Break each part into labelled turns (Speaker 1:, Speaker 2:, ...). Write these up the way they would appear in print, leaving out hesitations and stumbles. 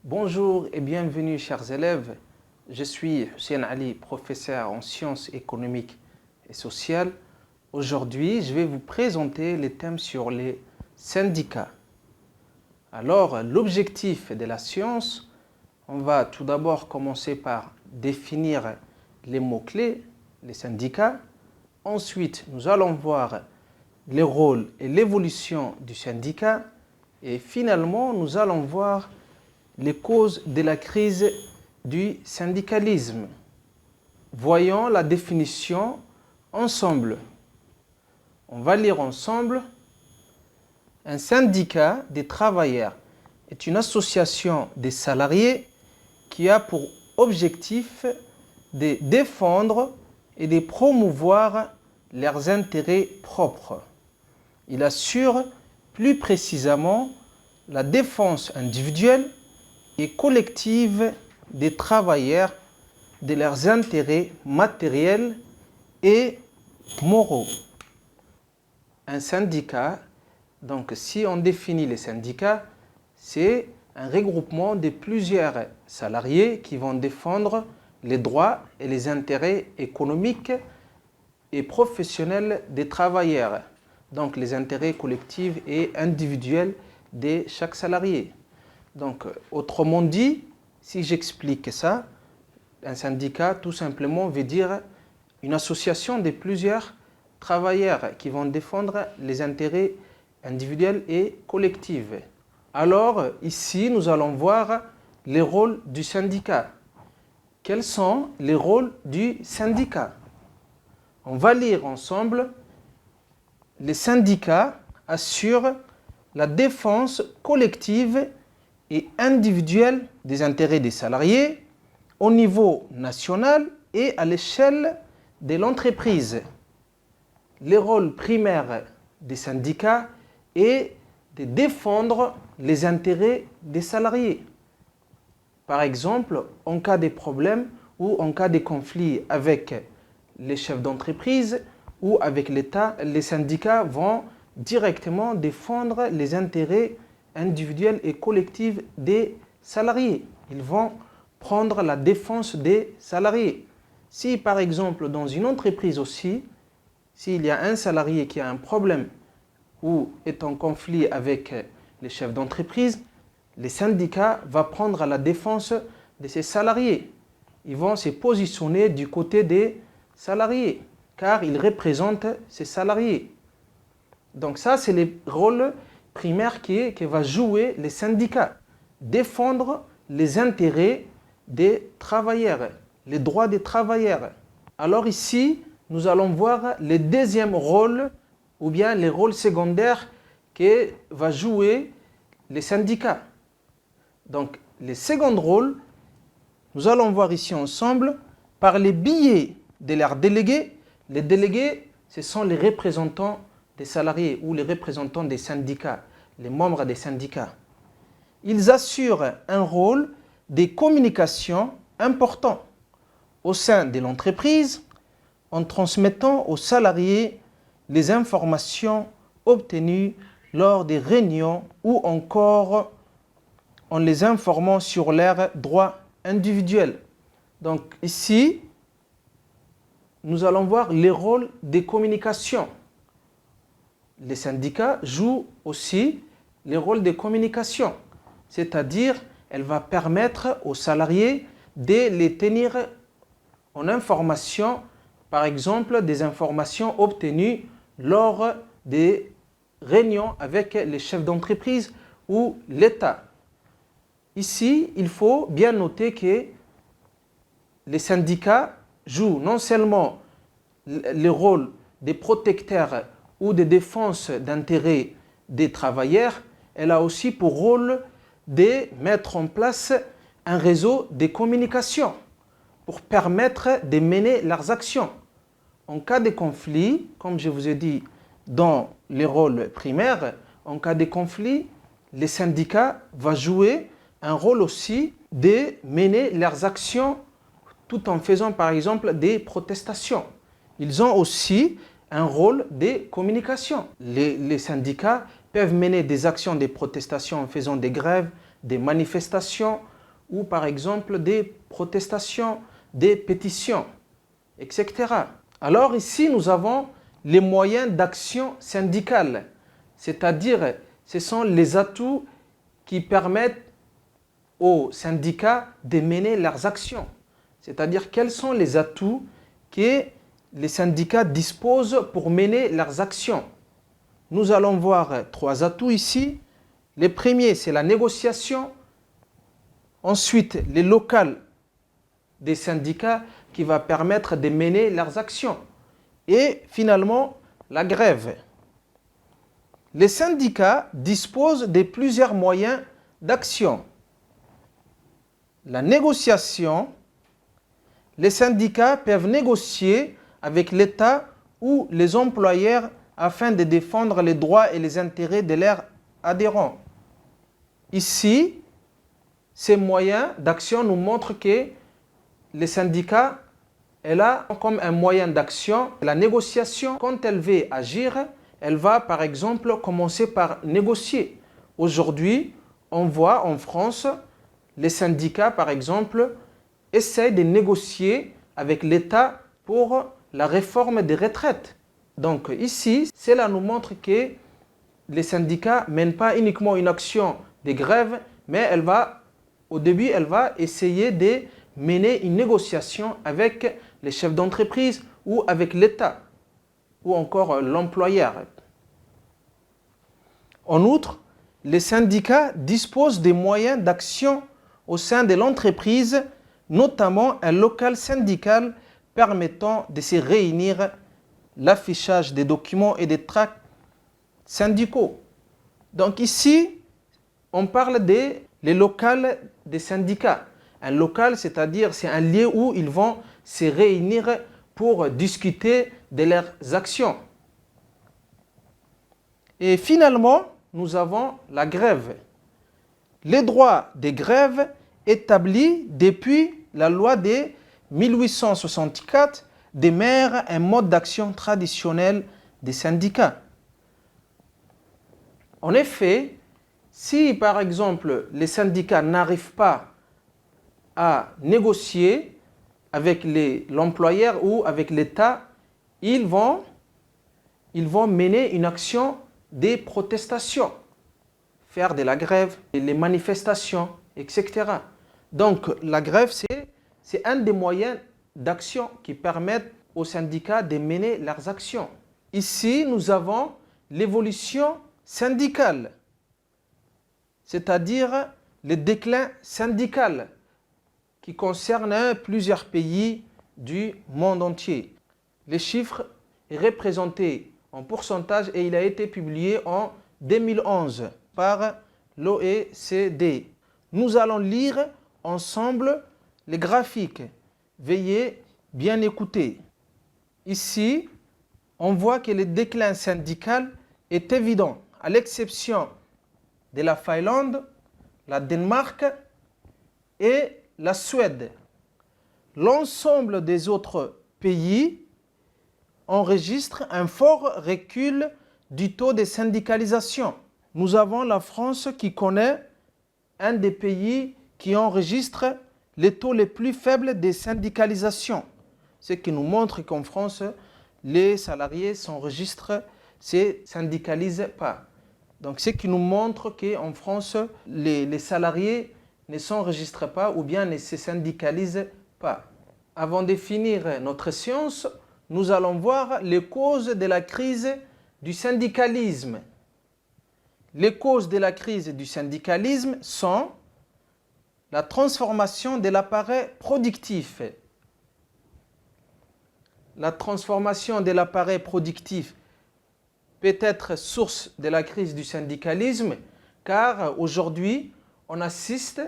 Speaker 1: Bonjour et bienvenue chers élèves. Je suis Hussein Ali, professeur en sciences économiques et sociales. Aujourd'hui, je vais vous présenter les thèmes sur les syndicats. Alors, l'objectif de la science, on va tout d'abord commencer par définir les mots-clés, les syndicats. Ensuite, nous allons voir les rôles et l'évolution du syndicat. Et finalement, nous allons voir les causes de la crise du syndicalisme. Voyons la définition ensemble. On va lire ensemble. Un syndicat des travailleurs est une association des salariés qui a pour objectif de défendre et de promouvoir leurs intérêts propres. Il assure plus précisément la défense individuelle et collective des travailleurs, de leurs intérêts matériels et moraux. Un syndicat, donc si on définit les syndicats, c'est un regroupement de plusieurs salariés qui vont défendre les droits et les intérêts économiques et professionnels des travailleurs, donc les intérêts collectifs et individuels de chaque salarié. Donc, autrement dit, si j'explique ça, un syndicat, tout simplement, veut dire une association de plusieurs travailleurs qui vont défendre les intérêts individuels et collectifs. Alors, ici, nous allons voir les rôles du syndicat. Quels sont les rôles du syndicat? On va lire ensemble. Les syndicats assurent la défense collective et individuelle des intérêts des salariés au niveau national et à l'échelle de l'entreprise. Le rôle primaire des syndicats est de défendre les intérêts des salariés. Par exemple, en cas de problème ou en cas de conflit avec les chefs d'entreprise ou avec l'État, les syndicats vont directement défendre les intérêts individuels et collectifs des salariés. Ils vont prendre la défense des salariés. Si par exemple dans une entreprise aussi, s'il y a un salarié qui a un problème ou est en conflit avec les chefs d'entreprise, les syndicats vont prendre la défense de ces salariés. Ils vont se positionner du côté des salariés, car ils représentent ces salariés. Donc ça, c'est le rôle primaire que va jouer les syndicats. Défendre les intérêts des travailleurs, les droits des travailleurs. Alors ici, nous allons voir le deuxième rôle, ou bien les rôles secondaires que va jouer les syndicats. Donc, le second rôle, nous allons voir ici ensemble, par les biais de leurs délégués. Les délégués, ce sont les représentants des salariés ou les représentants des syndicats, les membres des syndicats. Ils assurent un rôle de communication important au sein de l'entreprise en transmettant aux salariés les informations obtenues lors des réunions ou encore en les informant sur leurs droits individuels. Donc ici, nous allons voir les rôles de communication. Les syndicats jouent aussi les rôles de communication, c'est-à-dire elle va permettre aux salariés de les tenir en information, par exemple des informations obtenues lors des réunions avec les chefs d'entreprise ou l'État. Ici, il faut bien noter que les syndicats jouent non seulement le rôle des protecteurs ou de défense d'intérêts des travailleurs, elle a aussi pour rôle de mettre en place un réseau de communication pour permettre de mener leurs actions. En cas de conflit, comme je vous ai dit dans les rôles primaires, en cas de conflit, les syndicats vont jouer un rôle aussi de mener leurs actions tout en faisant par exemple des protestations. Ils ont aussi un rôle de communication. Les syndicats peuvent mener des actions de protestation en faisant des grèves, des manifestations, ou par exemple des protestations, des pétitions, etc. Alors ici, nous avons les moyens d'action syndicale, c'est-à-dire ce sont les atouts qui permettent aux syndicats de mener leurs actions. C'est-à-dire quels sont les atouts que les syndicats disposent pour mener leurs actions. Nous allons voir 3 atouts ici. Le premier, c'est la négociation. Ensuite, les locales des syndicats qui va permettre de mener leurs actions. Et finalement, la grève. Les syndicats disposent de plusieurs moyens d'action. La négociation, les syndicats peuvent négocier avec l'État ou les employeurs afin de défendre les droits et les intérêts de leurs adhérents. Ici, ces moyens d'action nous montrent que les syndicats, elle a comme un moyen d'action la négociation. Quand elle veut agir, elle va par exemple commencer par négocier. Aujourd'hui, on voit en France, les syndicats par exemple essayent de négocier avec l'État pour la réforme des retraites. Donc ici, cela nous montre que les syndicats ne mènent pas uniquement une action de grève, mais au début, elle va essayer de mener une négociation avec les chefs d'entreprise ou avec l'État ou encore l'employeur. En outre, les syndicats disposent des moyens d'action au sein de l'entreprise, notamment un local syndical permettant de se réunir, l'affichage des documents et des tracts syndicaux. Donc ici, on parle des locales des syndicats. Un local, c'est-à-dire c'est un lieu où ils vont se réunir pour discuter de leurs actions. Et finalement, nous avons la grève. Les droits des grèves établis depuis la loi de 1864 demeurent un mode d'action traditionnel des syndicats. En effet, si par exemple les syndicats n'arrivent pas à négocier avec l'employeur ou avec l'État, ils vont mener une action de protestation, faire de la grève, les manifestations, etc. Donc la grève, c'est un des moyens d'action qui permettent aux syndicats de mener leurs actions. Ici, nous avons l'évolution syndicale, c'est-à-dire le déclin syndical qui concerne plusieurs pays du monde entier. Les chiffres est représenté en pourcentage et il a été publié en 2011 par l'OECD. Nous allons lire ensemble les graphiques. Veuillez bien écouter. Ici, on voit que le déclin syndical est évident, à l'exception de la Finlande, la Danemark et la Suède. L'ensemble des autres pays enregistrent un fort recul du taux de syndicalisation. Nous avons la France qui connaît un des pays qui enregistre les taux les plus faibles de syndicalisation, ce qui nous montre qu'en France, les salariés ne se syndicalisent pas. Donc, ce qui nous montre qu'en France, les salariés ne s'enregistrent pas ou bien ne se syndicalisent pas. Avant de finir notre séance, nous allons voir les causes de la crise du syndicalisme. Les causes de la crise du syndicalisme sont la transformation de l'appareil productif. La transformation de l'appareil productif peut être source de la crise du syndicalisme car aujourd'hui, on assiste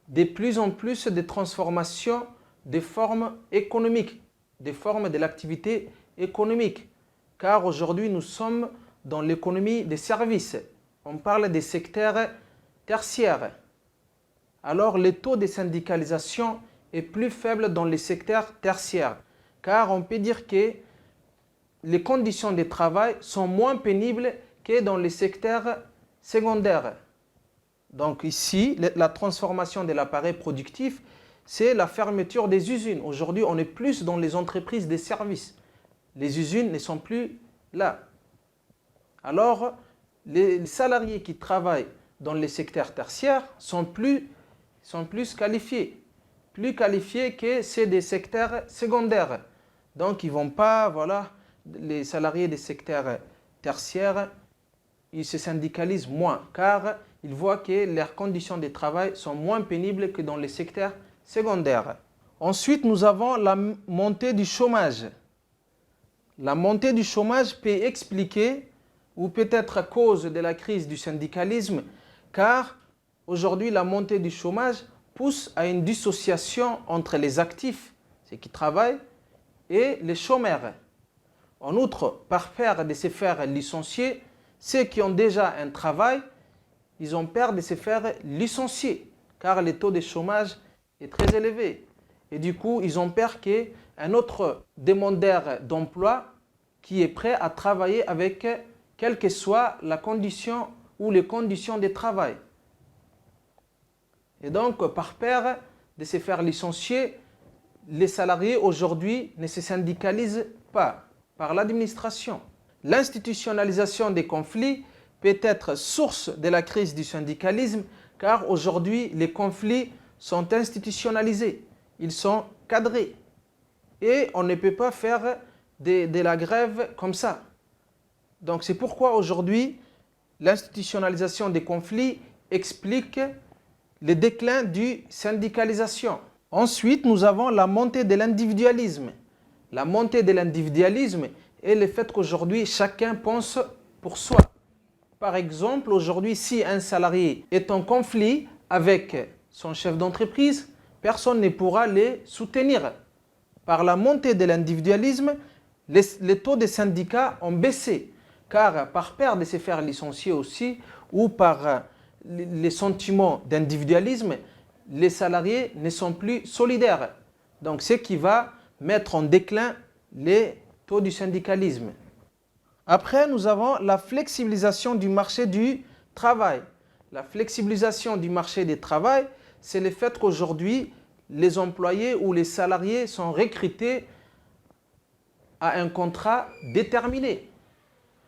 Speaker 1: de plus en plus de transformations des formes économiques, des formes de l'activité économique. Car aujourd'hui, nous sommes dans l'économie des services. On parle des secteurs tertiaires. Alors, le taux de syndicalisation est plus faible dans les secteurs tertiaires. Car on peut dire que les conditions de travail sont moins pénibles que dans les secteurs secondaires. Donc ici, la transformation de l'appareil productif, c'est la fermeture des usines. Aujourd'hui, on est plus dans les entreprises des services. Les usines ne sont plus là. Alors, les salariés qui travaillent dans les secteurs tertiaires sont plus qualifiés. Plus qualifiés que ceux des secteurs secondaires. Donc, ils ne vont pas, voilà, les salariés des secteurs tertiaires, ils se syndicalisent moins, car ils voient que leurs conditions de travail sont moins pénibles que dans les secteurs secondaires. Ensuite, nous avons la montée du chômage. La montée du chômage peut expliquer ou peut être à cause de la crise du syndicalisme, car aujourd'hui, la montée du chômage pousse à une dissociation entre les actifs, ceux qui travaillent, et les chômeurs. En outre, par peur de se faire licencier, ceux qui ont déjà un travail, ils ont peur de se faire licencier, car le taux de chômage est très élevé. Et du coup, ils ont peur qu'un autre demandeur d'emploi qui est prêt à travailler avec quelle que soit la condition ou les conditions de travail. Et donc, par peur de se faire licencier, les salariés aujourd'hui ne se syndicalisent pas par l'administration. L'institutionnalisation des conflits peut être source de la crise du syndicalisme, car aujourd'hui, les conflits sont institutionnalisés, ils sont cadrés. Et on ne peut pas faire de la grève comme ça. Donc c'est pourquoi aujourd'hui, l'institutionnalisation des conflits explique le déclin du syndicalisation. Ensuite, nous avons la montée de l'individualisme. La montée de l'individualisme est le fait qu'aujourd'hui, chacun pense pour soi. Par exemple, aujourd'hui, si un salarié est en conflit avec son chef d'entreprise, personne ne pourra les soutenir. Par la montée de l'individualisme, les taux de syndicats ont baissé, car par peur de se faire licencier aussi, ou par les sentiments d'individualisme, les salariés ne sont plus solidaires. Donc, ce qui va mettre en déclin les taux du syndicalisme. Après, nous avons la flexibilisation du marché du travail. La flexibilisation du marché du travail, c'est le fait qu'aujourd'hui, les employés ou les salariés sont recrutés à un contrat déterminé.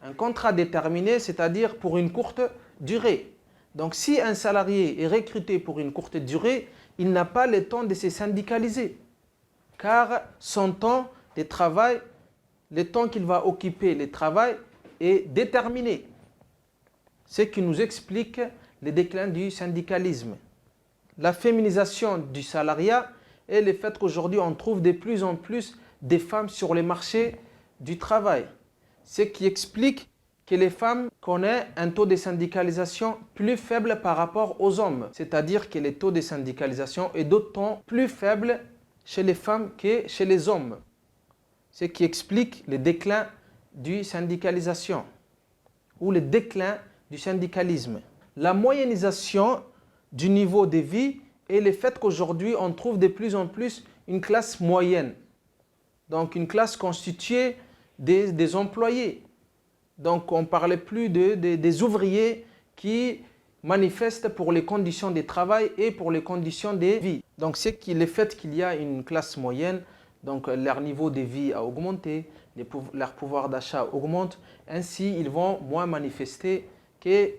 Speaker 1: Un contrat déterminé, c'est-à-dire pour une courte durée. Donc, si un salarié est recruté pour une courte durée, il n'a pas le temps de se syndicaliser, car son temps de travail, le temps qu'il va occuper le travail est déterminé. Ce qui nous explique le déclin du syndicalisme. La féminisation du salariat et le fait qu'aujourd'hui on trouve de plus en plus de femmes sur le marché du travail. Ce qui explique que les femmes connaissent un taux de syndicalisation plus faible par rapport aux hommes. C'est-à-dire que le taux de syndicalisation est d'autant plus faible chez les femmes que chez les hommes. Ce qui explique le déclin du syndicalisation ou le déclin du syndicalisme. La moyennisation du niveau de vie et le fait qu'aujourd'hui on trouve de plus en plus une classe moyenne. Donc une classe constituée des employés. Donc on ne parlait plus des ouvriers qui manifestent pour les conditions de travail et pour les conditions de vie. Donc c'est le fait qu'il y a une classe moyenne, donc leur niveau de vie a augmenté, leur pouvoir d'achat augmente, ainsi ils vont moins manifester que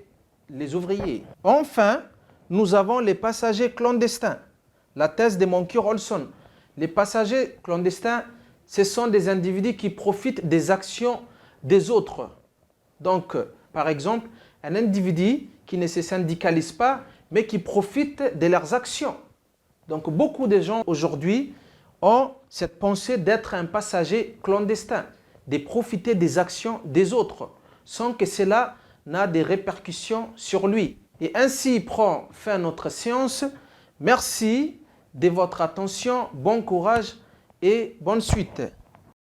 Speaker 1: les ouvriers. Enfin, nous avons les passagers clandestins. La thèse de Moncure-Olson. Les passagers clandestins, ce sont des individus qui profitent des actions des autres. Donc, par exemple, un individu qui ne se syndicalise pas, mais qui profite de leurs actions. Donc, beaucoup de gens aujourd'hui ont cette pensée d'être un passager clandestin, de profiter des actions des autres, sans que cela n'a des répercussions sur lui. Et ainsi prend fin notre séance. Merci de votre attention, bon courage et bonne suite.